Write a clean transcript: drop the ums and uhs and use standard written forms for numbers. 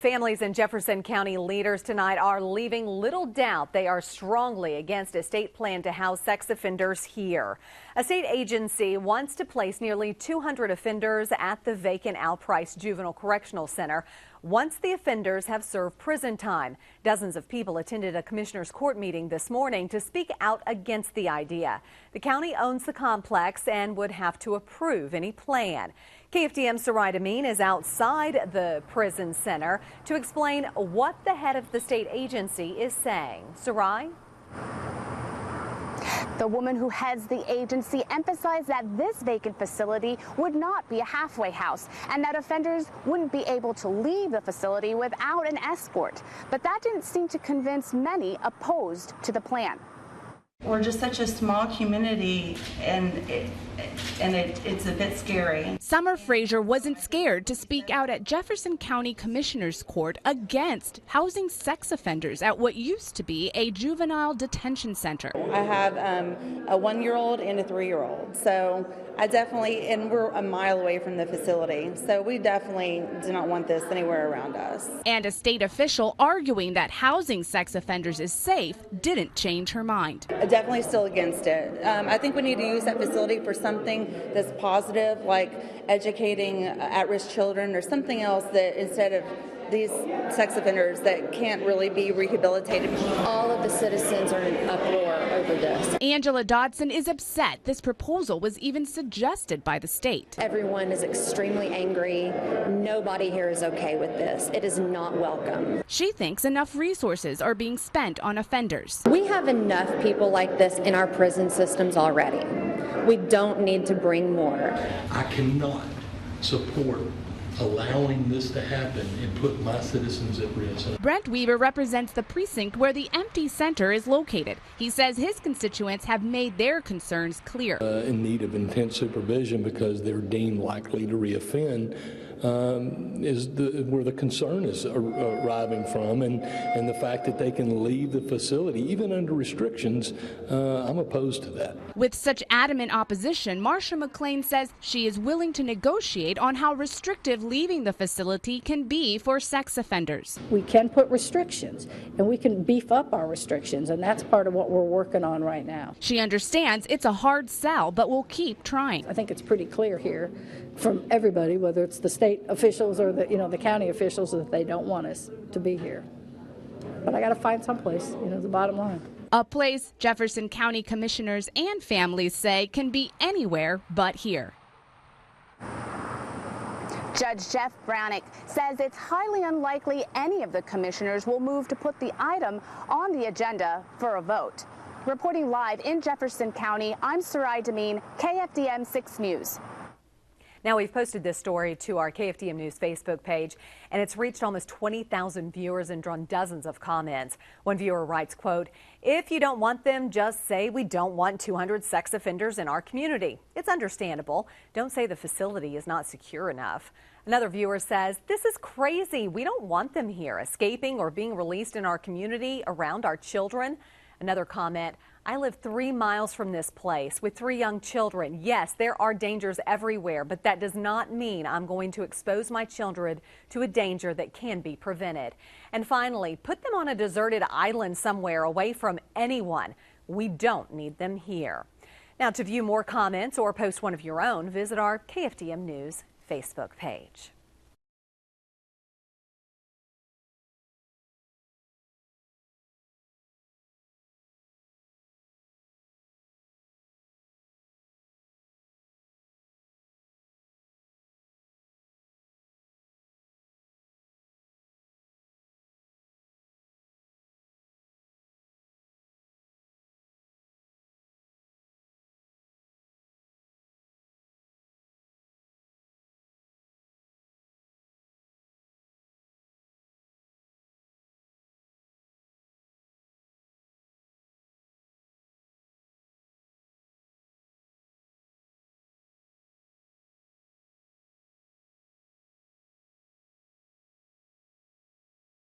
Families and Jefferson County leaders tonight are leaving little doubt they are strongly against a state plan to house sex offenders here. A state agency wants to place nearly 200 offenders at the vacant Price Juvenile Correctional Center once the offenders have served prison time. Dozens of people attended a Commissioners Court meeting this morning to speak out against the idea. The county owns the complex and would have to approve any plan. KFDM's Sarai is outside the prison center to explain what the head of the state agency is saying. Sarai? The woman who heads the agency emphasized that this vacant facility would not be a halfway house and that offenders wouldn't be able to leave the facility without an escort. But that didn't seem to convince many opposed to the plan. We're just such a small community, and it's a bit scary. Summer Frazier wasn't scared to speak out at Jefferson County Commissioners Court against housing sex offenders at what used to be a juvenile detention center. I have a 1-year-old and a 3-year-old, so and we're a mile away from the facility, so we definitely do not want this anywhere around us. And a state official arguing that housing sex offenders is safe didn't change her mind. Definitely still against it. I think we need to use that facility for something that's positive, like educating at-risk children or something else, that instead of these sex offenders that can't really be rehabilitated. All of the citizens are in uproar over this. Angela Dodson is upset this proposal was even suggested by the state. Everyone is extremely angry. Nobody here is okay with this. It is not welcome. She thinks enough resources are being spent on offenders. We have enough people like this in our prison systems already. We don't need to bring more. I cannot support allowing this to happen and put my citizens at risk. Brent Weaver represents the precinct where the empty center is located. He says his constituents have made their concerns clear. In need of intense supervision because they're deemed likely to reoffend is where the concern is arriving from, and the fact that they can leave the facility even under restrictions. I'm opposed to that. With such adamant opposition, Marsha McLean says she is willing to negotiate on how restrictive leaving the facility can be for sex offenders. We can put restrictions, and we can beef up our restrictions, and that's part of what we're working on right now. She understands it's a hard sell, but will keep trying. I think it's pretty clear here from everybody, whether it's the state officials or the county officials, that they don't want us to be here. But I got to find someplace, the bottom line. A place Jefferson County commissioners and families say can be anywhere but here. Judge Jeff Brownick says it's highly unlikely any of the commissioners will move to put the item on the agenda for a vote. Reporting live in Jefferson County, I'm Sarai Demeen, KFDM 6 News. Now, we've posted this story to our KFDM News Facebook page, and it's reached almost 20,000 viewers and drawn dozens of comments. One viewer writes, quote, "If you don't want them, just say we don't want 200 sex offenders in our community. It's understandable. Don't say the facility is not secure enough." Another viewer says, "This is crazy. We don't want them here, escaping or being released in our community around our children." Another comment, "I live 3 miles from this place with 3 young children. Yes, there are dangers everywhere, but that does not mean I'm going to expose my children to a danger that can be prevented." And finally, put them on a deserted island somewhere away from anyone. We don't need them here. Now, to view more comments or post one of your own, visit our KFDM News Facebook page.